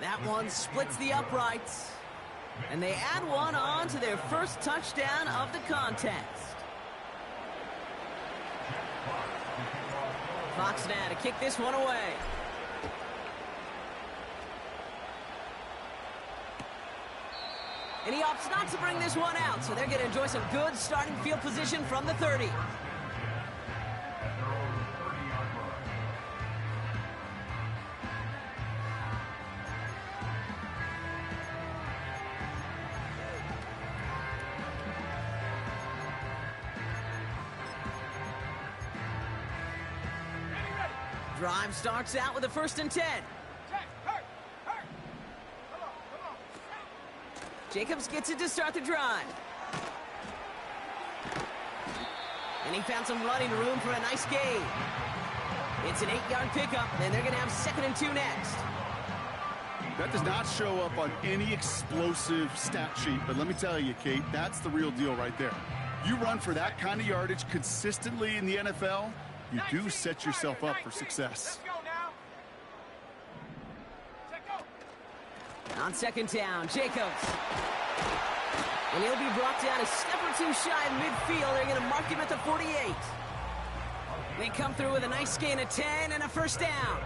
That one splits the uprights. And they add one on to their first touchdown of the contest. Fox now to kick this one away. And he opts not to bring this one out, so they're going to enjoy some good starting field position from the 30. Drive starts out with a 1st and 10. Jacobs gets it to start the drive. And he found some running room for a nice gain. It's an 8-yard pickup, and they're going to have 2nd and 2 next. That does not show up on any explosive stat sheet, but let me tell you, Kate, that's the real deal right there. You run for that kind of yardage consistently in the NFL, you do set yourself up for success. On 2nd down, Jacobs. And he'll be brought down a step or two shy of midfield. They're going to mark him at the 48. They come through with a nice gain of 10 and a 1st down.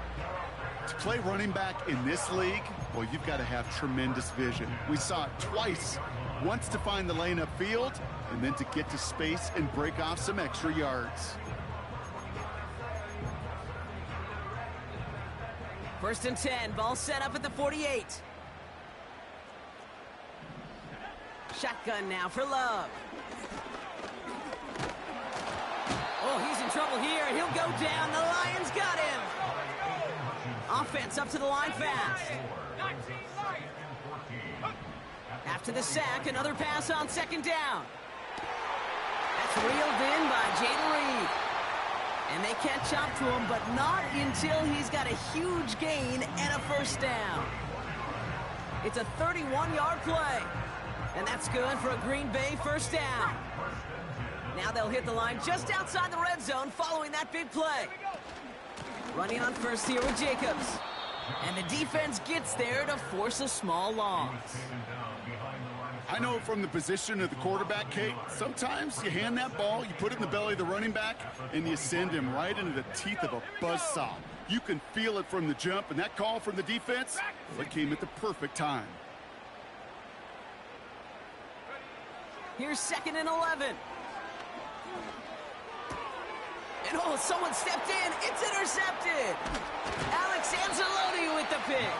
To play running back in this league, well, you've got to have tremendous vision. We saw it twice. Once to find the lane upfield, and then to get to space and break off some extra yards. 1st and 10, ball set up at the 48. Shotgun now for Love. Oh, he's in trouble here. He'll go down. The Lions got him. Offense up to the line fast. After the sack, another pass on 2nd down. That's reeled in by Jaden Reed. And they catch up to him, but not until he's got a huge gain and a 1st down. It's a 31-yard play. And that's good for a Green Bay 1st down. Now they'll hit the line just outside the red zone following that big play. Running on 1st here with Jacobs. And the defense gets there to force a small loss. I know from the position of the quarterback, Kate, sometimes you hand that ball, you put it in the belly of the running back, and you send him right into the teeth of a buzzsaw. You can feel it from the jump, and that call from the defense, well, it came at the perfect time. Here's 2nd and 11. And oh, someone stepped in. It's intercepted. Alex Anzalone with the pick.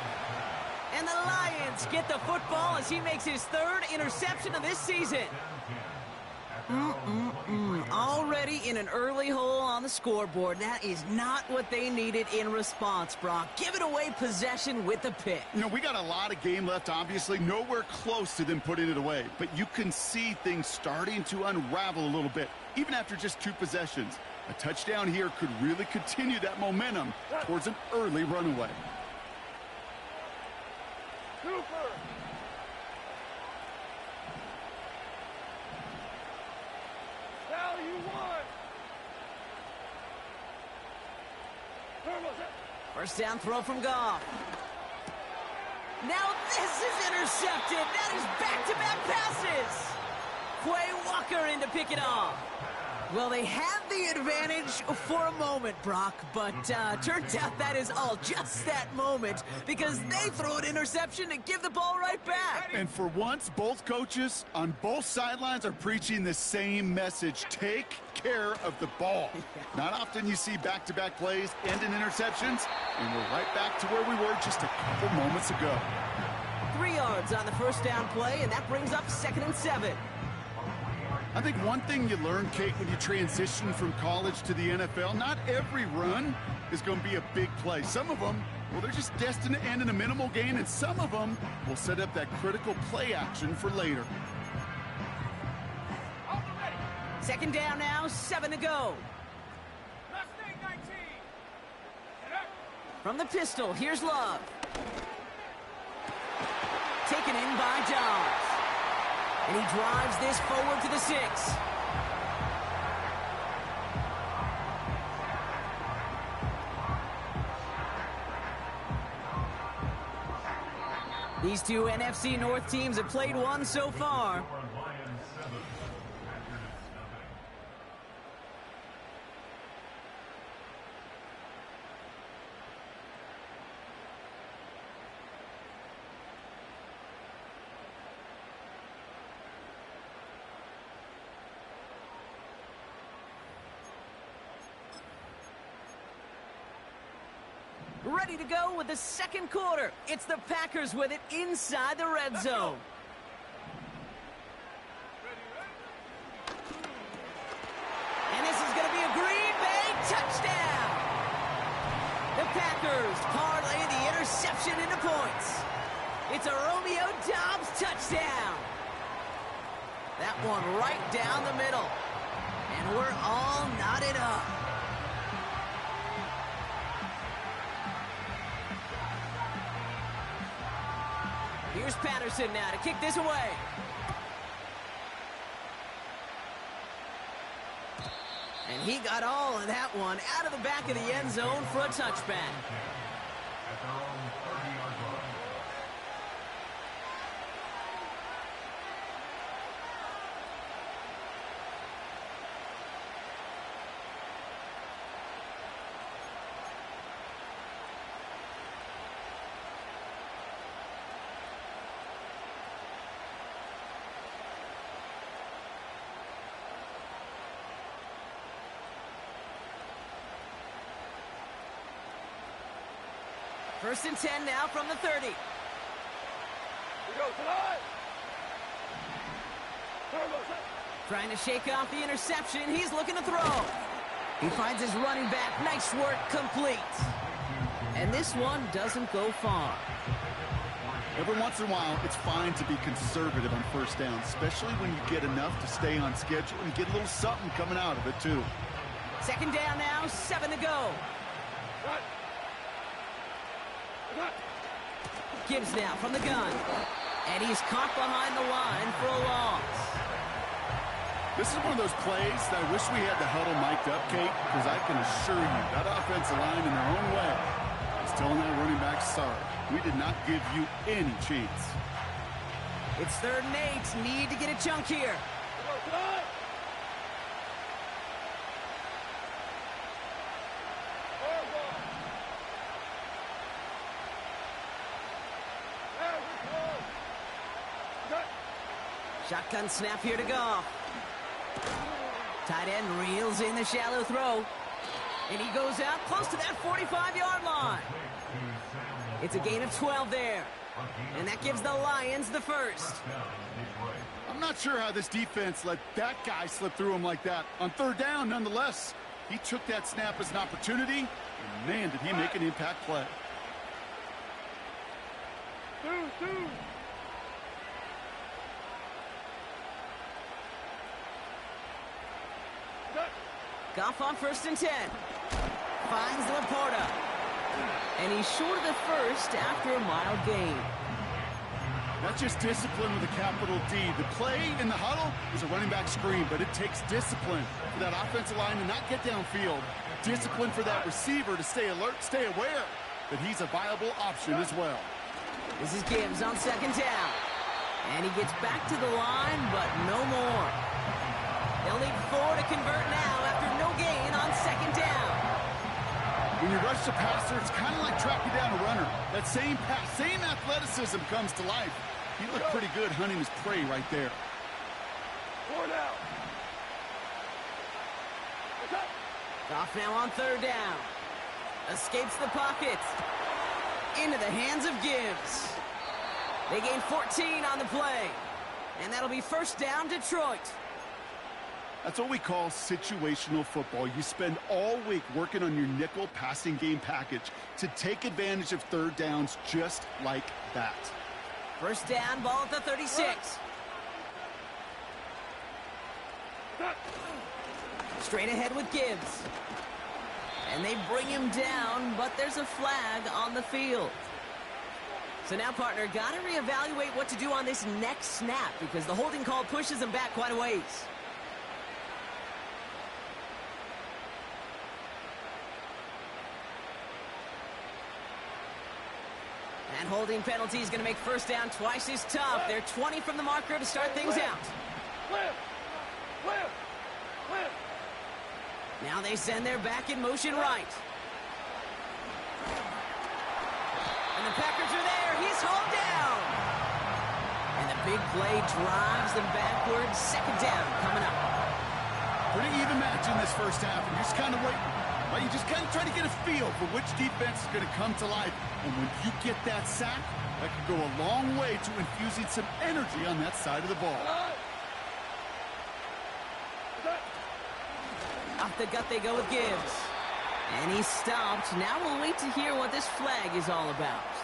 And the Lions get the football as he makes his 3rd interception of this season. Already in an early hole on the scoreboard. That is not what they needed in response, Brock. Giving away possession with the pick. You know, we got a lot of game left, obviously. Nowhere close to them putting it away. But you can see things starting to unravel a little bit, even after just 2 possessions. A touchdown here could really continue that momentum towards an early runaway. First down throw from Goff. Now this is intercepted. That is back-to-back passes. Quay Walker in to pick it off. Well, they had the advantage for a moment, Brock, but turns out that is all just that moment because they throw an interception to give the ball right back. And for once, both coaches on both sidelines are preaching the same message. Take care of the ball. Not often you see back-to-back plays end in interceptions, and we're right back to where we were just a couple moments ago. 3 yards on the 1st down play, and that brings up 2nd and 7. I think one thing you learn, Kate, when you transition from college to the NFL, not every run is going to be a big play. Some of them, well, they're just destined to end in a minimal gain, and some of them will set up that critical play action for later. 2nd down now, 7 to go. From the pistol, here's Love. Taken in by Dobbs. And he drives this forward to the 6. These two NFC North teams have played one so far. Ready to go with the second quarter. It's the Packers with it inside the red zone. And this is going to be a Green Bay touchdown. The Packers parlay the interception into points. It's a Romeo Doubs touchdown. That one right down the middle. And we're all knotted up. Here's Patterson now to kick this away. And he got all of that one out of the back of the end zone for a touchback. First and 10 now from the 30. We go tonight. Trying to shake off the interception. He's looking to throw. He finds his running back. Nice work, complete. And this one doesn't go far. Every once in a while, it's fine to be conservative on first down, especially when you get enough to stay on schedule and get a little something coming out of it, too. Second down now, 7 to go. Gibbs now from the gun. And he's caught behind the line for a loss. This is one of those plays that I wish we had the huddle mic'd up, Kate, because I can assure you that offensive line in their own way is telling that running back, sorry, we did not give you any chance. It's 3rd and 8. Need to get a chunk here. Shotgun snap here to go. Tight end reels in the shallow throw. And he goes out close to that 45-yard line. It's a gain of 12 there. And that gives the Lions the first. I'm not sure how this defense let that guy slip through him like that. On 3rd down, nonetheless, he took that snap as an opportunity. And man, did he make an impact play. Goff on 1st and 10. Finds Laporta. And he's short of the first after a mild gain. That's just discipline with a capital D. The play in the huddle is a running back screen, but it takes discipline for that offensive line to not get downfield. Discipline for that receiver to stay alert, stay aware that he's a viable option as well. This is Gibbs on 2nd down. And he gets back to the line, but no more. They'll need 4 to convert now after no gain on 2nd down. When you rush the passer, it's kind of like tracking down a runner. That same pass, same athleticism comes to life. He looked pretty good hunting his prey right there. 4 down. Goff now on 3rd down. Escapes the pocket. Into the hands of Gibbs. They gain 14 on the play. And that'll be 1st down, Detroit. That's what we call situational football. You spend all week working on your nickel passing game package to take advantage of 3rd downs just like that. 1st down, ball at the 36. Straight ahead with Gibbs. And they bring him down, but there's a flag on the field. So now, partner, got to reevaluate what to do on this next snap because the holding call pushes him back quite a ways. That holding penalty is going to make first down twice as tough. They're 20 from the marker to start things out. Now they send their back in motion right. And the Packers are there. He's hauled down. And the big play drives them backwards. Second down coming up. Pretty even match in this first half, and you're just kind of waiting. Right? You just kind of try to get a feel for which defense is going to come to life. And when you get that sack, that could go a long way to infusing some energy on that side of the ball. Off the gut they go with Gibbs. And he's stopped. Now we'll wait to hear what this flag is all about.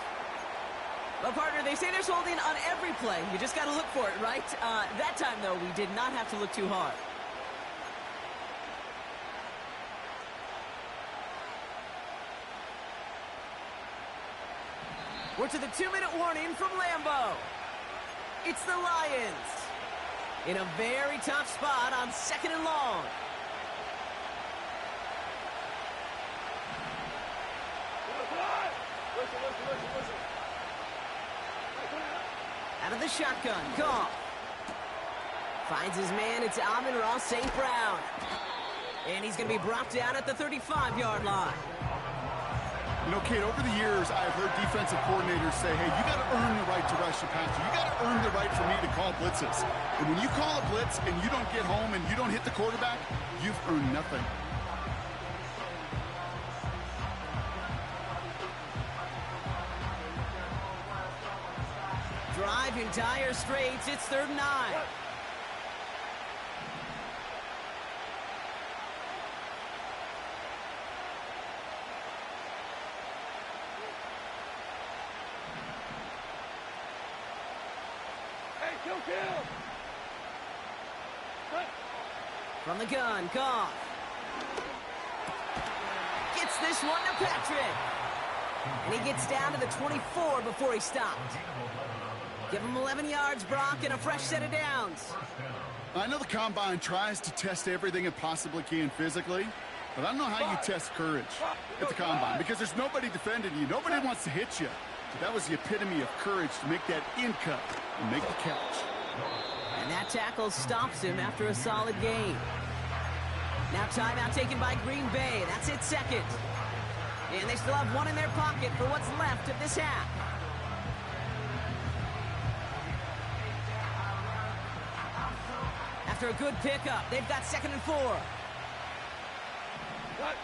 Well, partner, they say there's holding on every play. You just got to look for it, right? That time, though, we did not have to look too hard. We're to the 2-minute warning from Lambeau. It's the Lions in a very tough spot on 2nd and long. Listen. Out of the shotgun, Goff. Finds his man, it's Amon-Ra St. Brown. And he's going to be brought down at the 35-yard line. You know, Kate, over the years, I've heard defensive coordinators say, hey, you got to earn the right to rush the passer. You got to earn the right for me to call blitzes. And when you call a blitz and you don't get home and you don't hit the quarterback, you've earned nothing. Drive in dire straits. It's 3rd and 9. Kill. From the gun, Goff. Gets this one to Patrick. And he gets down to the 24 before he stopped. Give him 11 yards, Brock, and a fresh set of downs. I know the Combine tries to test everything it possibly can physically, but I don't know how you test courage at the Combine because there's nobody defending you. Nobody wants to hit you. But that was the epitome of courage to make that in cut and make the catch. And that tackle stops him after a solid gain. Now timeout taken by Green Bay. That's it, 2nd. And they still have one in their pocket for what's left of this half. After a good pickup, they've got 2nd and 4. What?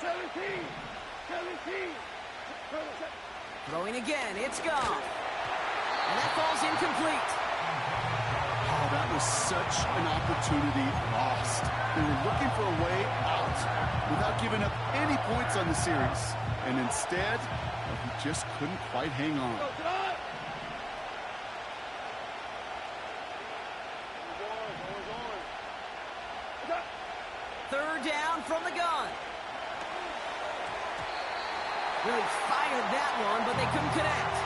17. Throwing again, it's Goff. And that falls incomplete. Oh, that was such an opportunity lost. They were looking for a way out without giving up any points on the series. And instead, he just couldn't quite hang on. Third down from the gun. Really fired that one, but they couldn't connect.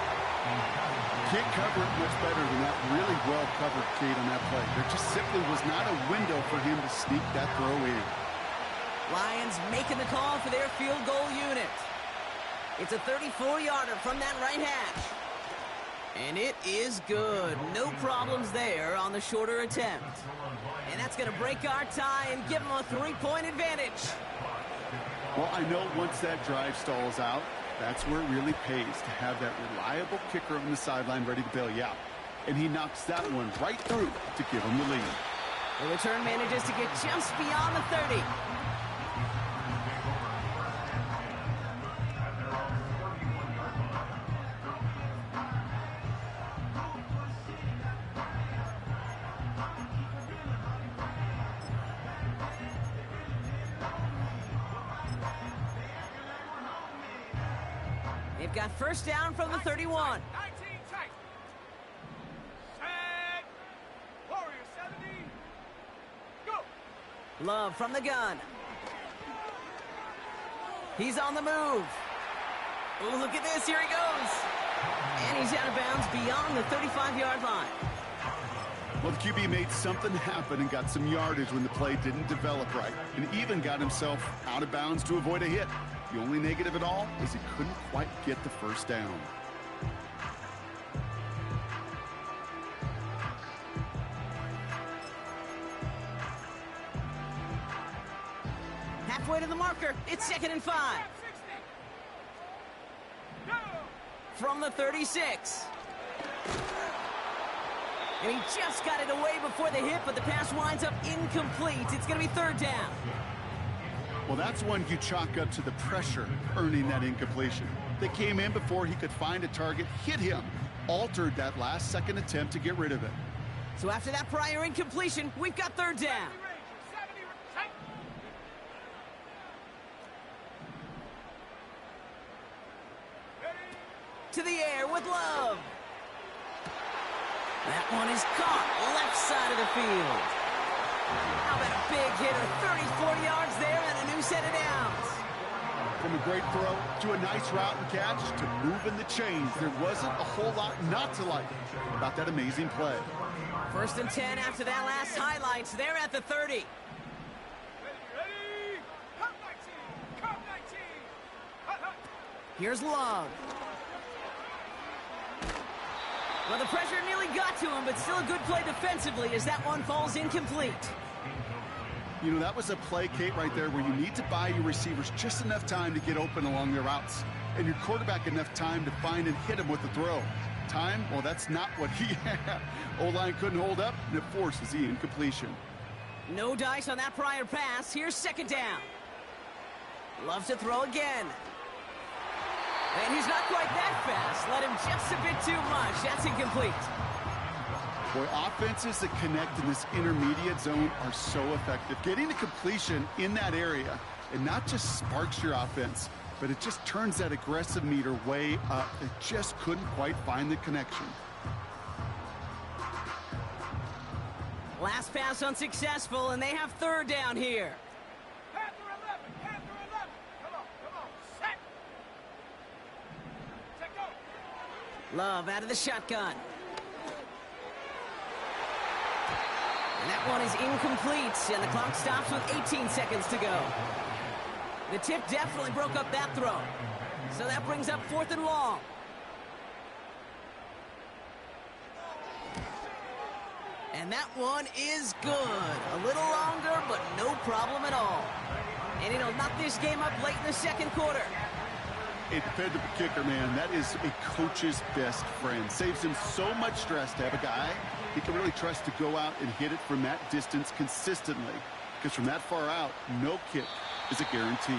Can't cover it much better than that. Really well covered, Kate, on that play. There just simply was not a window for him to sneak that throw in. Lions making the call for their field goal unit. It's a 34-yarder from that right hash. And it is good. No problems there on the shorter attempt. And that's going to break our tie and give them a 3-point advantage. Well, I know once that drive stalls out, that's where it really pays to have that reliable kicker on the sideline ready to bail you out. And he knocks that one right through to give him the lead. The return manages to get just beyond the 30. They've got first down from the 31. 19 tight. Set. Warrior 70. Go. Love from the gun. He's on the move. Oh, look at this. Here he goes. And he's out of bounds beyond the 35-yard line. Well, the QB made something happen and got some yardage when the play didn't develop right, and even got himself out of bounds to avoid a hit. The only negative at all is he couldn't quite get the first down. Halfway to the marker. It's 2nd and 5. From the 36. And he just got it away before the hit, but the pass winds up incomplete. It's going to be 3rd down. Well, that's one you chalk up to the pressure earning that incompletion. They came in before he could find a target, hit him, altered that last second attempt to get rid of it. So after that prior incompletion, we've got 3rd down. To the air with Love. That one is caught left side of the field. How about a big hitter, 30, 40 yards there and a new set of downs. From a great throw to a nice route and catch to moving the chains, there wasn't a whole lot not to like about that amazing play. 1st and 10 after that last highlights. They're at the 30. Ready? Come 19! Come 19! Hut, hut. Here's Love. Well, the pressure nearly got to him, but still a good play defensively as that one falls incomplete. You know, that was a play, Kate, right there where you need to buy your receivers just enough time to get open along their routes, and your quarterback enough time to find and hit him with the throw. Time? Well, that's not what he had. O-line couldn't hold up, and it forces the incompletion. No dice on that prior pass. Here's 2nd down. Loves to throw again. And he's not quite that fast. Let him just a bit too much. That's incomplete. Boy, offenses that connect in this intermediate zone are so effective. Getting a completion in that area, it not just sparks your offense, but it just turns that aggressive meter way up. It just couldn't quite find the connection. Last pass unsuccessful, and they have 3rd down here. Panther 11! Panther 11! Come on, set! Set, go! Love out of the shotgun. And that one is incomplete, and the clock stops with 18 seconds to go. The tip definitely broke up that throw. So that brings up 4th and long. And that one is good. A little longer, but no problem at all. And it'll knock this game up late in the 2nd quarter. A dependable kicker, man. That is a coach's best friend. Saves him so much stress to have a guy he can really trust to go out and hit it from that distance consistently. Because from that far out, no kick is a guarantee.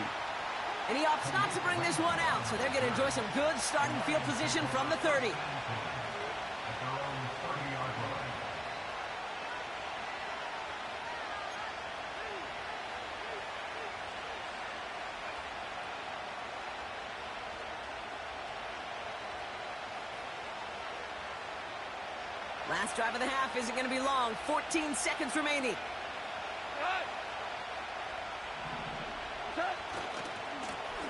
And he opts not to bring this one out, so they're going to enjoy some good starting field position from the 30. Last drive of the half isn't going to be long. 14 seconds remaining.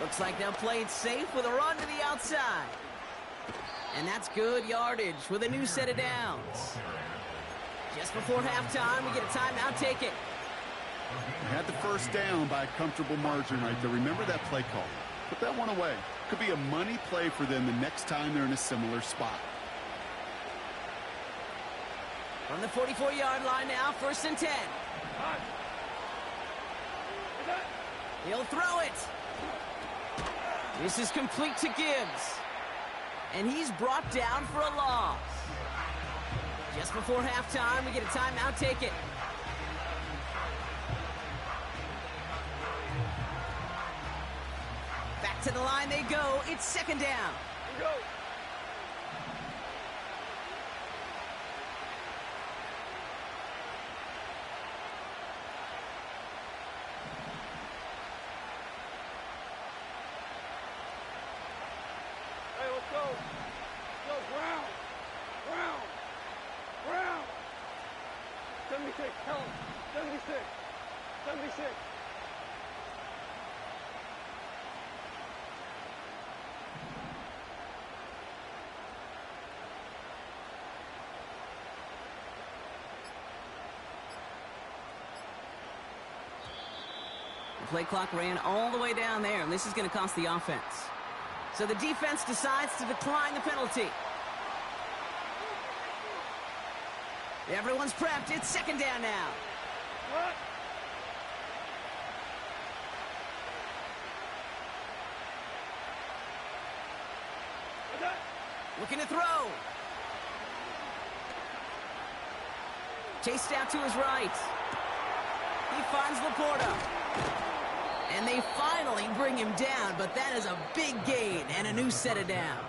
Looks like they'll play it safe with a run to the outside. And that's good yardage with a new set of downs. Just before halftime, we get a timeout. Take it. They had the first down by a comfortable margin right there. Remember that play call. Put that one away. Could be a money play for them the next time they're in a similar spot. From the 44-yard line now, 1st and 10. He'll throw it. This is complete to Gibbs. And he's brought down for a loss. Just before halftime, we get a timeout. Take it. Back to the line they go. It's 2nd down. Go! Hey, let's go! Go, Brown! Brown! Brown! 76, tell him. 76! 76! The play clock ran all the way down there, and this is going to cost the offense. So the defense decides to decline the penalty. Everyone's prepped. It's second down now. What? Looking to throw. Chased out to his right. He finds Laporta. And they finally bring him down, but that is a big gain and a new set of downs.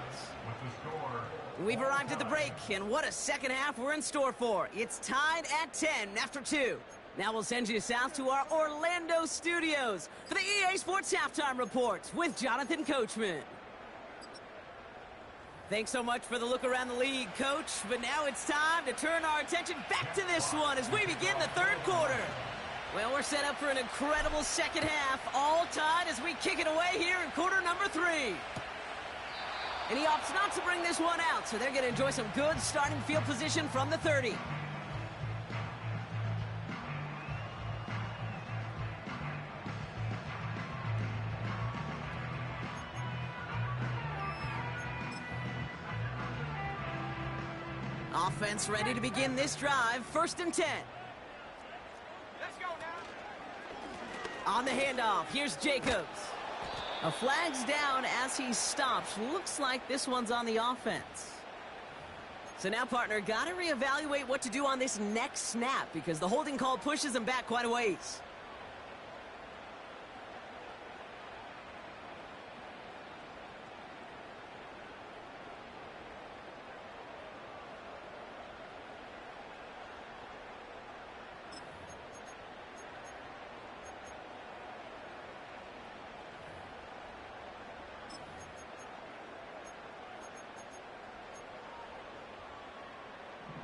We've arrived at the break, and what a second half we're in store for. It's tied at 10 after 2. Now we'll send you south to our Orlando studios for the EA Sports Halftime Report with Jonathan Coachman. Thanks so much for the look around the league, Coach. But now it's time to turn our attention back to this one as we begin the third quarter. Well, we're set up for an incredible second half, all tied as we kick it away here in quarter number 3. And he opts not to bring this one out, so they're going to enjoy some good starting field position from the 30. Offense ready to begin this drive. First and 10. Let's go now. On the handoff, here's Jacobs. A flag's down as he stops. Looks like this one's on the offense. So now, partner, got to reevaluate what to do on this next snap because the holding call pushes him back quite a ways.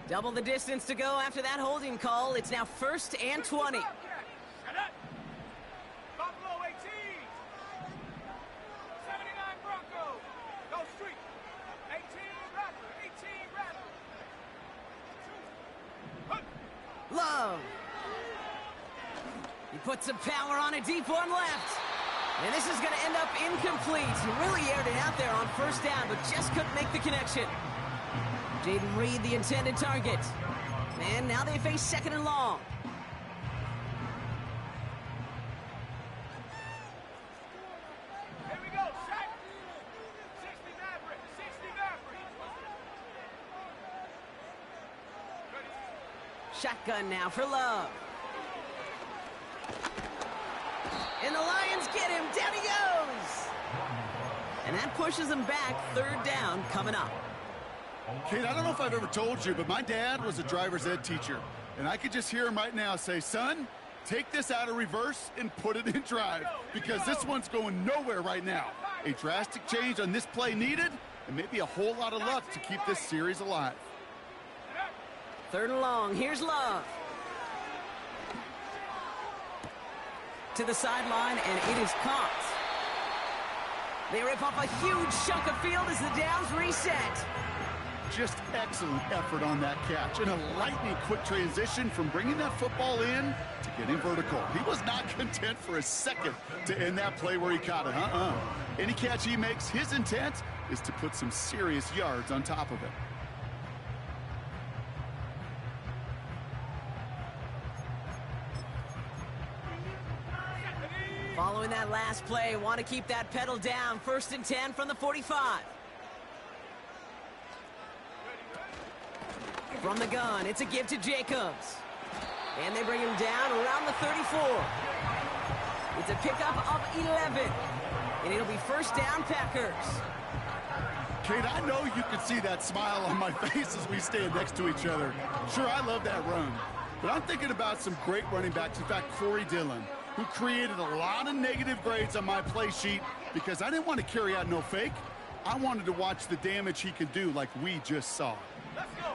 Double the distance to go after that holding call. It's now first and 20. Shut up. Buffalo 18. 79 Broncos. Go street. 18 Rapper. 18 Rapper. Love. He puts some power on a deep one left. And this is going to end up incomplete. He really aired it out there on first down, but just couldn't make the connection. Jaden Reed, the intended target. And now they face second and long. Here we go, Shaq. 60 Maverick. 60 Maverick. Ready? Shotgun now for Love. And the Lions get him. Down he goes. And that pushes him back. Third down coming up. Kate, I don't know if I've ever told you, but my dad was a driver's ed teacher. And I could just hear him right now say, son, take this out of reverse and put it in drive. Because this one's going nowhere right now. A drastic change on this play needed, and maybe a whole lot of luck to keep this series alive. Third and long. Here's Love. To the sideline, and it is caught. They rip off a huge chunk of field as the downs reset. Just excellent effort on that catch and a lightning quick transition from bringing that football in to getting vertical. He was not content for a second to end that play where he caught it. Any catch he makes, his intent is to put some serious yards on top of it. Following that last play, want to keep that pedal down. First and 10 from the 45. From the gun, it's a give to Jacobs. And they bring him down around the 34. It's a pickup of 11. And it'll be first down, Packers. Kate, I know you can see that smile on my face as we stand next to each other. Sure, I love that run. But I'm thinking about some great running backs. In fact, Corey Dillon, who created a lot of negative grades on my play sheet because I didn't want to carry out no fake. I wanted to watch the damage he could do like we just saw. Let's go.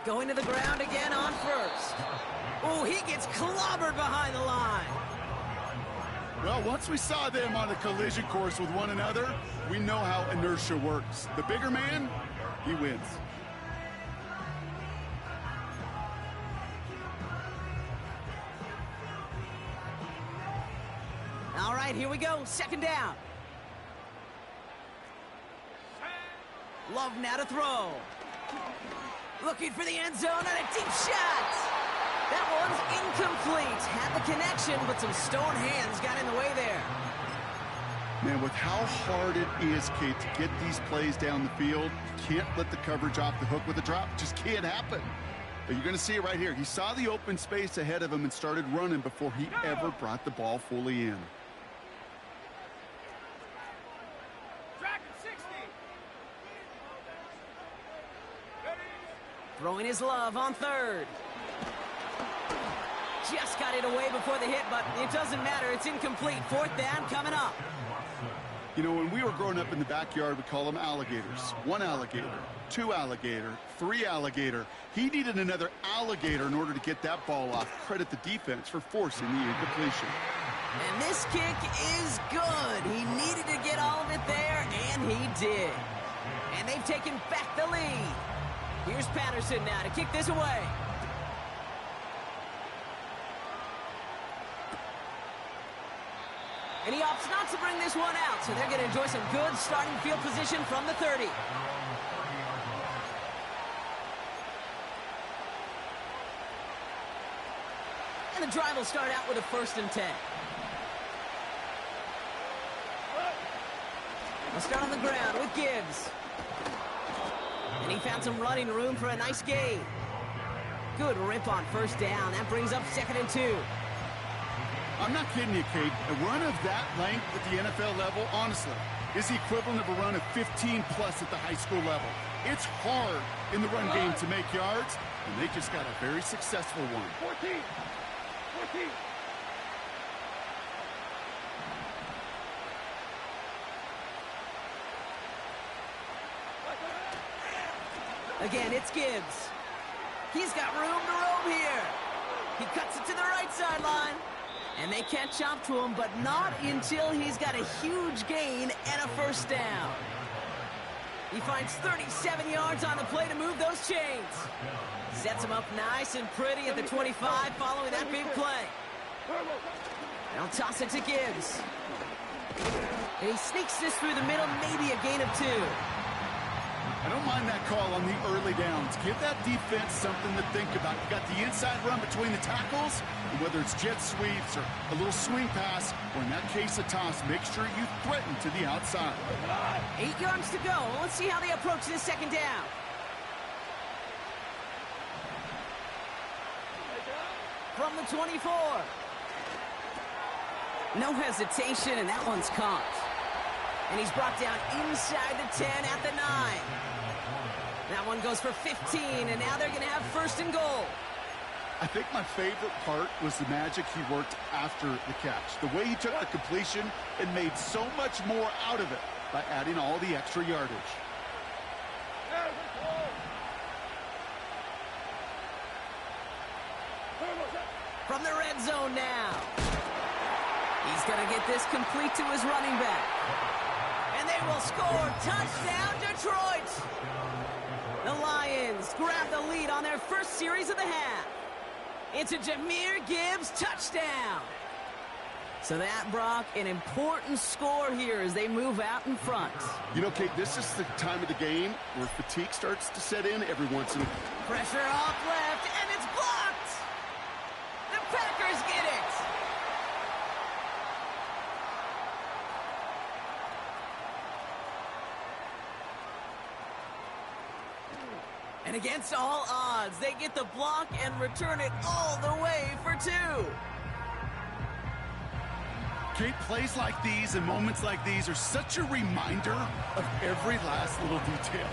Going to the ground again on first. Oh, he gets clobbered behind the line. Well, once we saw them on a collision course with one another, we know how inertia works. The bigger man, he wins. right, here we go. Second down. Love now to throw. Looking for the end zone and a deep shot. That one's incomplete. Had the connection, but some stone hands got in the way there. Man, with how hard it is, Kate, to get these plays down the field, you can't let the coverage off the hook with a drop. It just can't happen. But you're going to see it right here. He saw the open space ahead of him and started running before he ever brought the ball fully in. Throwing his love on third. Just got it away before the hit, but it doesn't matter. It's incomplete. Fourth down coming up. You know, when we were growing up in the backyard, we call them alligators. One alligator, two alligator, three alligator. He needed another alligator in order to get that ball off. Credit the defense for forcing the incompletion. And this kick is good. He needed to get all of it there, and he did. And they've taken back the lead. Here's Patterson now to kick this away. And he opts not to bring this one out, so they're going to enjoy some good starting field position from the 30. And the drive will start out with a 1st and 10. We'll start on the ground with Gibbs. And he found some running room for a nice gain. Good rip on 1st down. That brings up 2nd and 2. I'm not kidding you, Kate. A run of that length at the NFL level, honestly, is the equivalent of a run of 15-plus at the high school level. It's hard in the run game to make yards, and they just got a very successful one. 14. Again, it's Gibbs. He's got room to roam here. He cuts it to the right sideline. And they catch up to him, but not until he's got a huge gain and a 1st down. He finds 37 yards on the play to move those chains. Sets him up nice and pretty at the 25 following that big play. They'll toss it to Gibbs. And he sneaks this through the middle, maybe a gain of 2. I don't mind that call on the early downs. Give that defense something to think about. You got the inside run between the tackles, and whether it's jet sweeps or a little swing pass, or in that case a toss, make sure you threaten to the outside. 8 yards to go. Let's see how they approach this 2nd down. From the 24. No hesitation, and that one's caught. And he's brought down inside the 10 at the 9. That one goes for 15, and now they're going to have 1st and goal. I think my favorite part was the magic he worked after the catch. The way he took the completion and made so much more out of it by adding all the extra yardage. From the red zone now. He's going to get this complete to his running back. And they will score. Touchdown, Detroit! The Lions grab the lead on their 1st series of the half. It's a Jahmyr Gibbs touchdown. So that, Brock, an important score here as they move out in front. You know, Kate, this is the time of the game where fatigue starts to set in every once in a while. Pressure off left, and it's blocked! The Packers get it! And against all odds, they get the block and return it all the way for 2. Kate, plays like these and moments like these are such a reminder of every last little detail.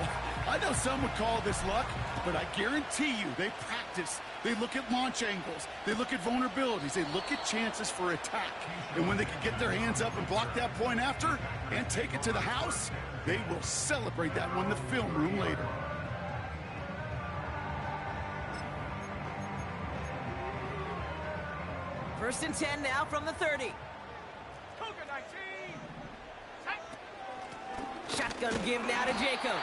I know some would call this luck, but I guarantee you they practice. They look at launch angles. They look at vulnerabilities. They look at chances for attack. And when they can get their hands up and block that point after and take it to the house, they will celebrate that one in the film room later. First and 10 now from the 30. Shotgun give now to Jacobs.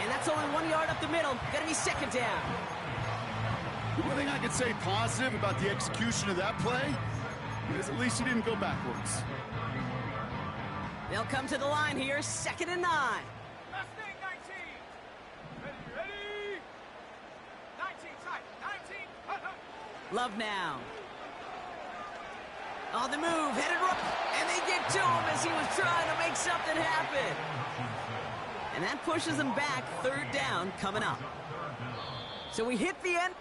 And that's only 1 yard up the middle. Gonna be 2nd down. The one thing I could say positive about the execution of that play, because at least he didn't go backwards. They'll come to the line here, 2nd and 9. Last thing, 19. Ready? 19, tight. 19. Hut, hut. Love now. On the move, headed right, and they get to him as he was trying to make something happen. And that pushes them back, 3rd down coming up. So we hit the end.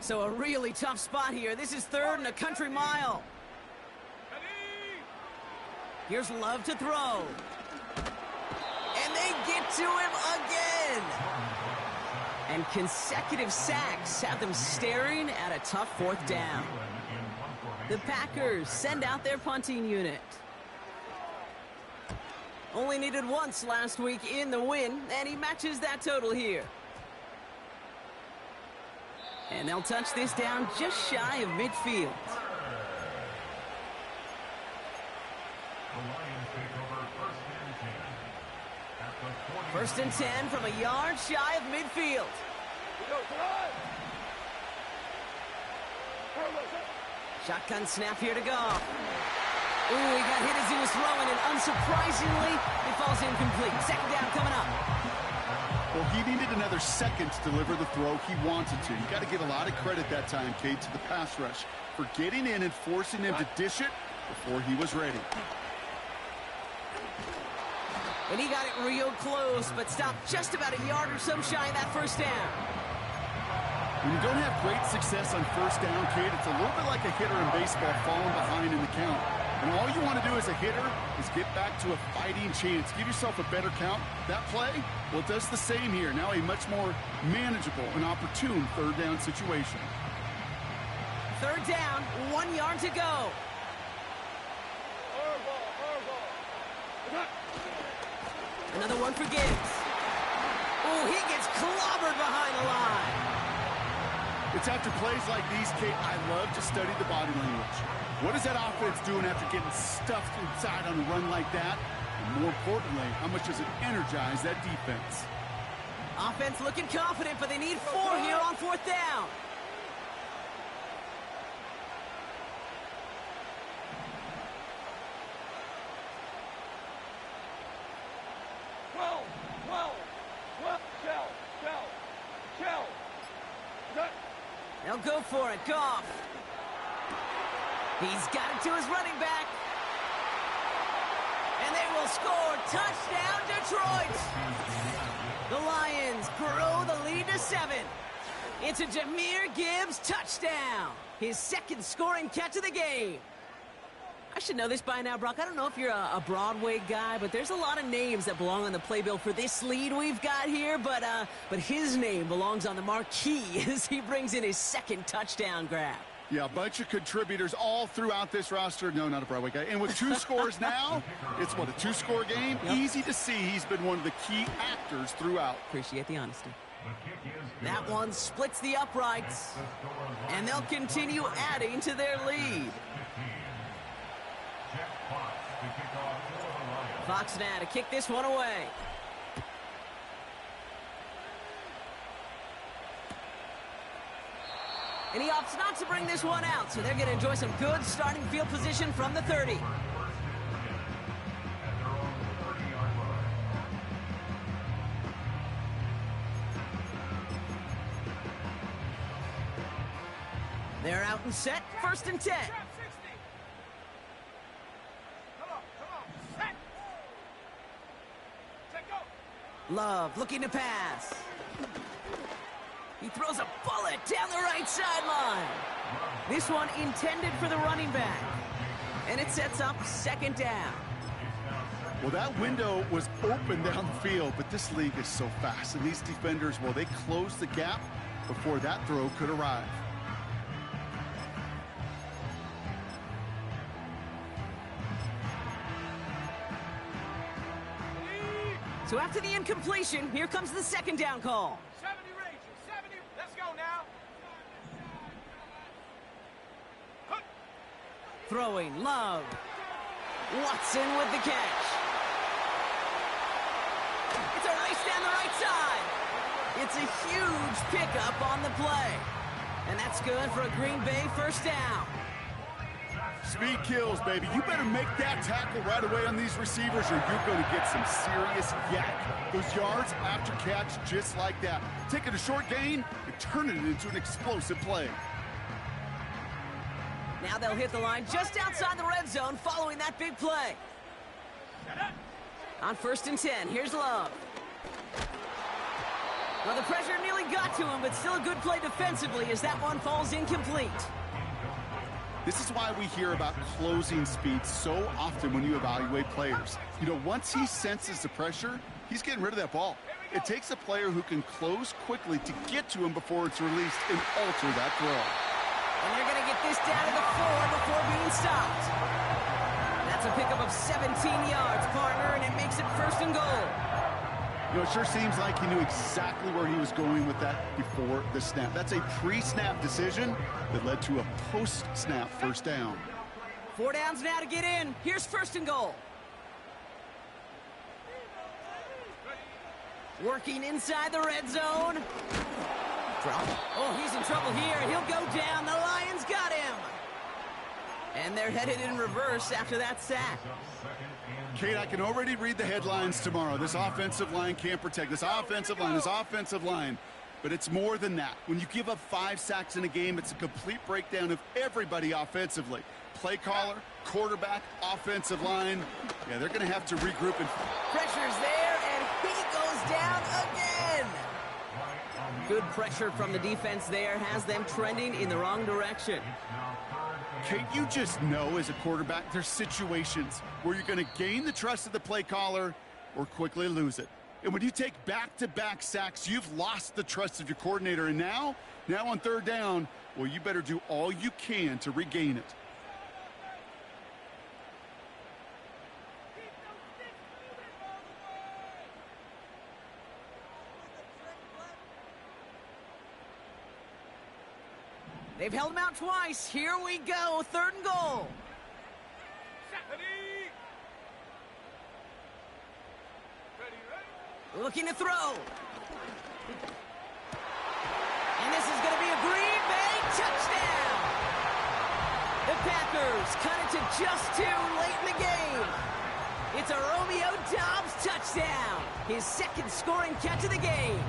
So a really tough spot here. This is 3rd and a country mile. Ready? Here's Love to throw. And they get to him again. And consecutive sacks have them staring at a tough 4th down. The Packers send out their punting unit. Only needed once last week in the win, and he matches that total here. And they'll touch this down just shy of midfield. First and 10 from a yard shy of midfield. Shotgun snap here to go. Ooh, he got hit as he was throwing, and unsurprisingly, it falls incomplete. 2nd down coming up. Well, he needed another second to deliver the throw he wanted to. You got to give a lot of credit that time, Kate, to the pass rush for getting in and forcing him to dish it before he was ready. And he got it real close, but stopped just about a yard or so shy of that 1st down. When you don't have great success on 1st down, Kate, it's a little bit like a hitter in baseball falling behind in the count. And all you want to do as a hitter is get back to a fighting chance. Give yourself a better count. That play, well, it does the same here. Now a much more manageable and opportune 3rd down situation. 3rd down, 1 yard to go. Another one for Gibbs. Oh, he gets clobbered behind the line. It's after plays like these, Kate, I love to study the body language. What is that offense doing after getting stuffed inside on a run like that? And more importantly, how much does it energize that defense? Offense looking confident, but they need 4 here on 4th down. They'll go for it. Goff. He's got it to his running back. And they will score. Touchdown, Detroit. The Lions grow the lead to 7. It's a Jahmyr Gibbs touchdown. His 2nd scoring catch of the game. I should know this by now, Brock. I don't know if you're a Broadway guy, but there's a lot of names that belong on the playbill for this lead we've got here. But his name belongs on the marquee as he brings in his 2nd touchdown grab. Yeah, a bunch of contributors all throughout this roster. No, not a Broadway guy. And with 2 scores now, it's what, a 2-score game? Yep. Easy to see he's been one of the key actors throughout. Appreciate the honesty. That one splits the uprights, and they'll continue adding to their lead. Fox now to kick this one away. And he opts not to bring this one out, so they're going to enjoy some good starting field position from the 30. They're out and set, 1st and 10. Love looking to pass. He throws a bullet down the right sideline. This one intended for the running back. And it sets up 2nd down. Well, that window was open down the field, but this league is so fast. And these defenders, well, they closed the gap before that throw could arrive. So after the incompletion, here comes the second down call. 70 Rangers, 70. Let's go now. Throwing, Love. Watson with the catch. It's a race down the right side. It's a huge pickup on the play. And that's good for a Green Bay first down. Speed kills, baby. You better make that tackle right away on these receivers or you're going to get some serious yak. Those yards after catch just like that. Taking a short gain and turning it into an explosive play. Now they'll hit the line just outside the red zone following that big play. On 1st and 10, here's Love. Well, the pressure nearly got to him, but still a good play defensively as that one falls incomplete. This is why we hear about closing speed so often when you evaluate players. You know, once he senses the pressure, he's getting rid of that ball. It takes a player who can close quickly to get to him before it's released and alter that throw. And they're going to get this down to the 4 before being stopped. That's a pickup of 17 yards, partner, and it makes it 1st and goal. You know, it sure seems like he knew exactly where he was going with that before the snap. That's a pre-snap decision that led to a post-snap first down. 4 downs now to get in. Here's 1st and goal. Working inside the red zone. Drop. Oh, he's in trouble here. He'll go down. The Lions got him. And they're headed in reverse after that sack. Kate, I can already read the headlines tomorrow. This offensive line can't protect. This offensive line. But it's more than that. When you give up 5 sacks in a game, it's a complete breakdown of everybody offensively. Play caller, quarterback, offensive line. Yeah, they're going to have to regroup. And pressure's there, and he goes down again. Good pressure from the defense there has them trending in the wrong direction. Kate, you just know as a quarterback, there's situations where you're going to gain the trust of the play caller or quickly lose it. And when you take back-to-back sacks, you've lost the trust of your coordinator. And now on 3rd down, well, you better do all you can to regain it. They've held him out twice. Here we go. 3rd and goal. Looking to throw. And this is going to be a Green Bay touchdown. The Packers cut it to just 2 late in the game. It's a Romeo Doubs touchdown. His 2nd scoring catch of the game.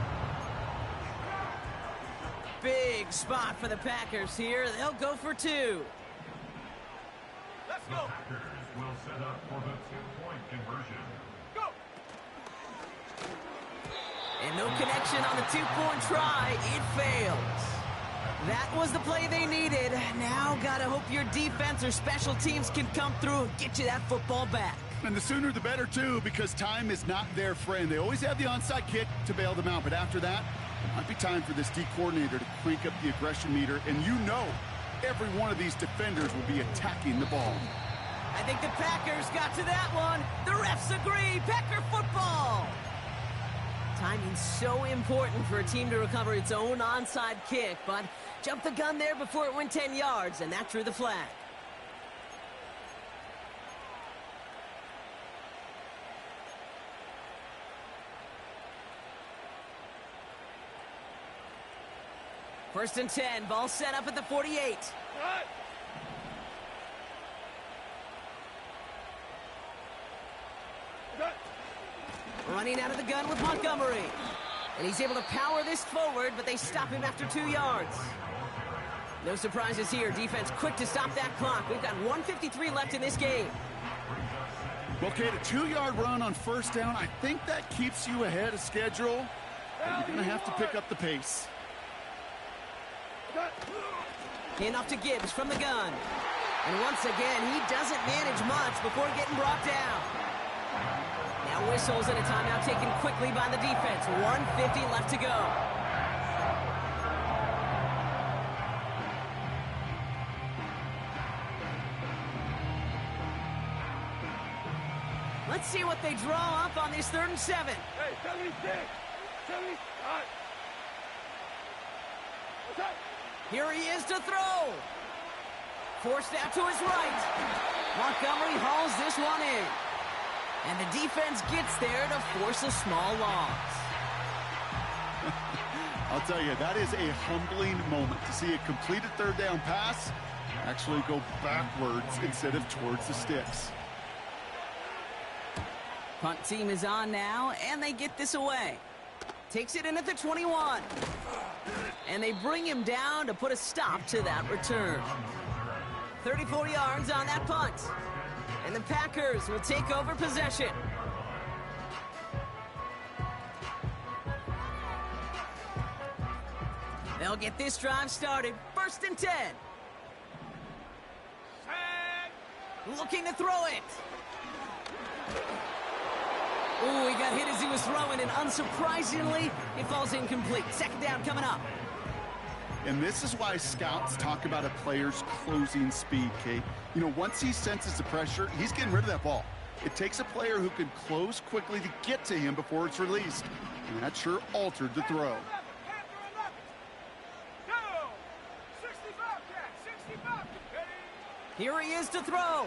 Big spot for the Packers here. They'll go for 2. Let's go. Packers will set up for the 2-point conversion. Go. And no connection on the 2-point try. It fails. That was the play they needed. Now gotta hope your defense or special teams can come through and get you that football back. And the sooner the better, too, because time is not their friend. They always have the onside kick to bail them out, but after that, it might be time for this D coordinator to crank up the aggression meter, and you know every one of these defenders will be attacking the ball. I think the Packers got to that one. The refs agree. Packer football. Timing's so important for a team to recover its own onside kick, but jumped the gun there before it went 10 yards, and that drew the flag. First and 10, ball set up at the 48. Running out of the gun with Montgomery. And he's able to power this forward, but they stop him after 2 yards. No surprises here. Defense quick to stop that clock. We've got 1:53 left in this game. Well, Kate, a 2-yard run on 1st down, I think that keeps you ahead of schedule. But you're going to have to pick up the pace. Hand off to Gibbs from the gun. And once again, he doesn't manage much before getting brought down. Now whistles and a timeout taken quickly by the defense. 1:50 left to go. Let's Let's see what they draw up on this 3rd and 7. Hey, 76. 70. All right. What's up? Here he is to throw. Forced out to his right. Montgomery hauls this one in. And the defense gets there to force a small loss. I'll tell you, that is a humbling moment to see a completed 3rd down pass actually go backwards instead of towards the sticks. Punt team is on now, and they get this away. Takes it in at the 21. And they bring him down to put a stop to that return. 34 yards on that punt. And the Packers will take over possession. They'll get this drive started. 1st and 10. Looking to throw it. Ooh, he got hit as he was throwing, and unsurprisingly, it falls incomplete. 2nd down coming up. And this is why scouts talk about a player's closing speed, Kate. You know, once he senses the pressure, he's getting rid of that ball. It takes a player who can close quickly to get to him before it's released. And that sure altered the throw. Here he is to throw.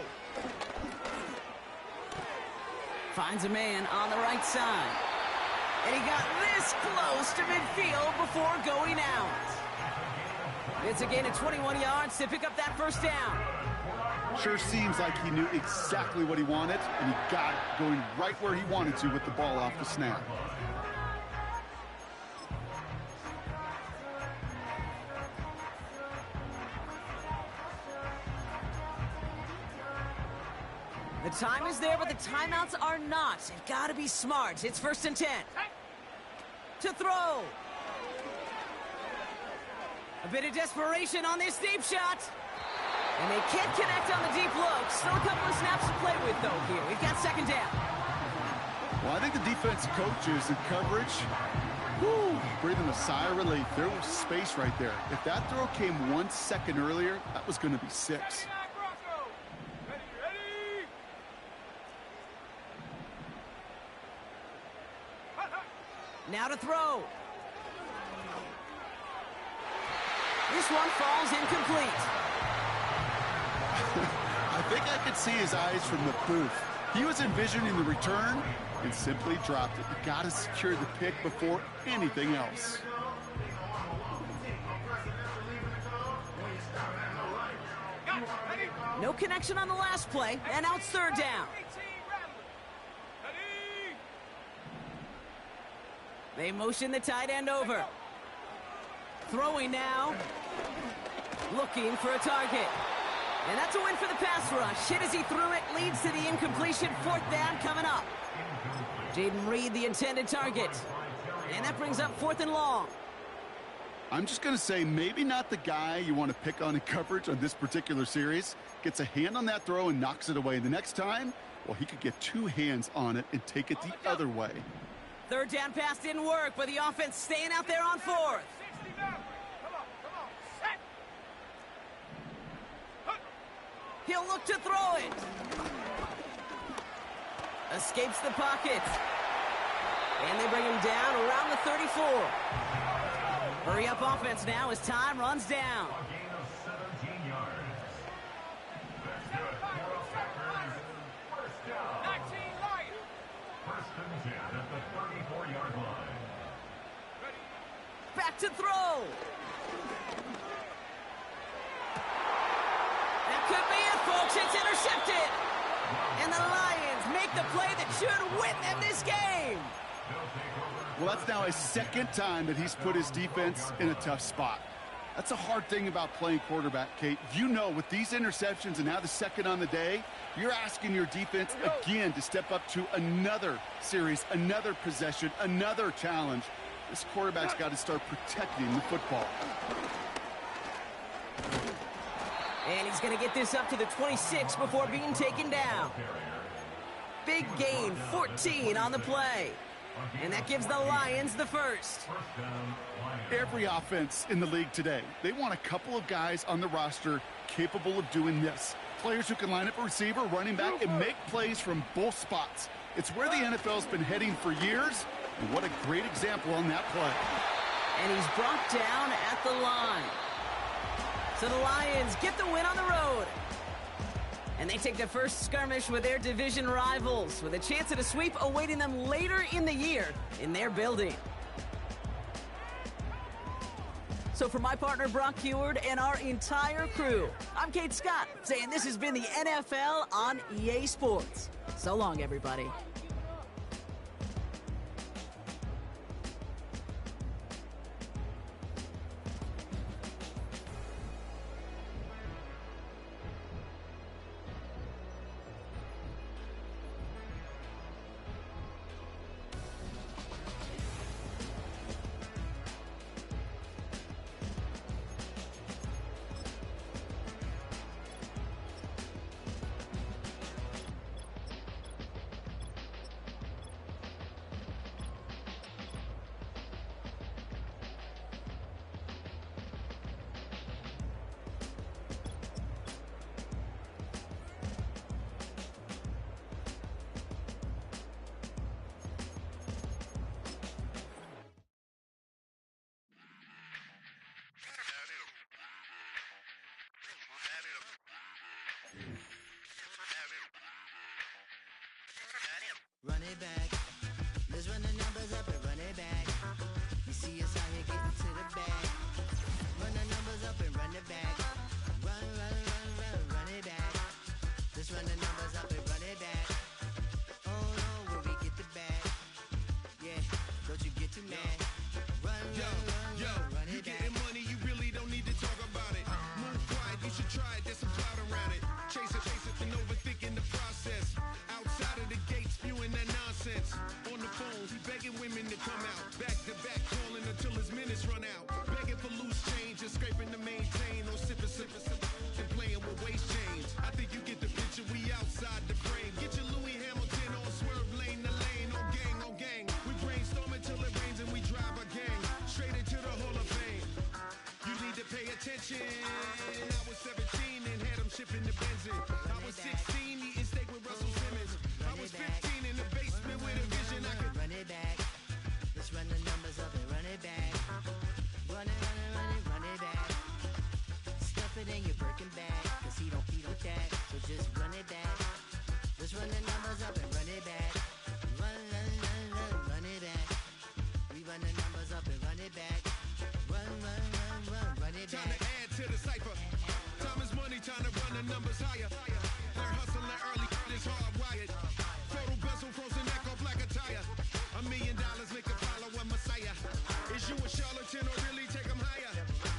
Finds a man on the right side. And he got this close to midfield before going out. It's a gain of 21 yards to pick up that 1st down. Sure seems like he knew exactly what he wanted, and he got it going right where he wanted to with the ball off the snap. The time is there, but the timeouts are not. They've got to be smart. It's 1st and 10. To throw. A bit of desperation on this deep shot. And they can't connect on the deep look. Still a couple of snaps to play with, though, here. We've got 2nd down. Well, I think the defensive coaches in coverage, breathing a sigh of relief. There was space right there. If that throw came 1 second earlier, that was going to be 6. Now to throw. This one falls incomplete. I think I could see his eyes from the booth. He was envisioning the return and simply dropped it. You got to secure the pick before anything else. No connection on the last play, and now it's 3rd down. They motion the tight end over. Throwing now. Looking for a target. And that's a win for the pass rush. Hit as he threw it, leads to the incompletion. 4th down coming up. Jaden Reed, the intended target. And that brings up 4th and long. I'm just going to say maybe not the guy you want to pick on in coverage on this particular series. Gets a hand on that throw and knocks it away. The next time, well, he could get 2 hands on it and take it the other way. 3rd down pass didn't work, but the offense staying out there on 4th. He'll look to throw it. Escapes the pocket. And they bring him down around the 34. Hurry up offense now as time runs down. A gain of 17 yards. That's good. First down. 19 Lions. 1st and 10 at the 34-yard line. Back to throw. That could be it, folks. It's intercepted. And the Lions make the play that should win them this game. Well, that's now a 2nd time that he's put his defense in a tough spot. That's a hard thing about playing quarterback, Kate. You know, with these interceptions and now the 2nd on the day, you're asking your defense again to step up to another series, another possession, another challenge. This quarterback's got to start protecting the football. And he's going to get this up to the 26 before being taken down. Big gain, 14 on the play. And that gives the Lions the 1st. Every offense in the league today, they want a couple of guys on the roster capable of doing this. Players who can line up a receiver, running back, and make plays from both spots. It's where the NFL's been heading for years, and what a great example on that play. And he's brought down at the line. So the Lions get the win on the road. And they take the first skirmish with their division rivals, with a chance at a sweep awaiting them later in the year in their building. So for my partner, Brock Heward, and our entire crew, I'm Kate Scott, saying this has been the NFL on EA Sports. So long, everybody. Run it back. Let's run the numbers up and run it back. You see us out here getting to the bag. Run the numbers up and run it back. Run it back. Let's run the numbers up and run it back. Oh no, where we get the bag. Yeah, don't you get too mad. Run it back. You getting money, you really don't need to talk about it. Move quiet, you should try it, there's some cloud around it. Chase it, and overthinking the process. Outside of the gate, spewing that nonsense. On the phone, he begging women to come out. Back to back, calling until his minutes run out. Begging for loose change and scraping to maintain. Or sipping, and playing with waist chains. I think you get the picture, we outside the frame. Get your Louis Hamilton on swerve lane to lane. On gang. We brainstorm until it rains and we drive a gang. Straight into the Hall of Fame. You need to pay attention. I was 17 and had them shipping the benzine. I was 16 eating steak with Russell Simmons. I was 15 in the basement with a vision. I could run it back. Let's run the numbers up and run it back. Run it back. Stuff it in your Birkin bag, cause he don't that. So just run it back. Let's run the numbers up and run it back. Run it back. We run the numbers up and run it back. Run it back. time to add to the cipher. Time is money, time to run the numbers higher. Learn hustling early, it's hardwired. Photo bezel, frozen neck off like a tire. $1 million make a follow a messiah. Is you a charlatan or really take them higher?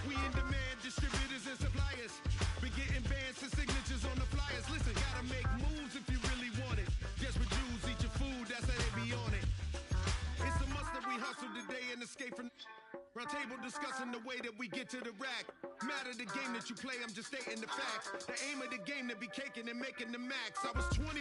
We in demand, distributors and suppliers. Been getting bands and signatures on the flyers. Listen, gotta make moves if you really want it. Desperate Jews eat your food, that's how they be on it. It's a must that we hustle today and escape from round table discussing the way that we get to the rack. Matter the game that you play, I'm just stating the facts. The aim of the game to be caking and making the max. I was 20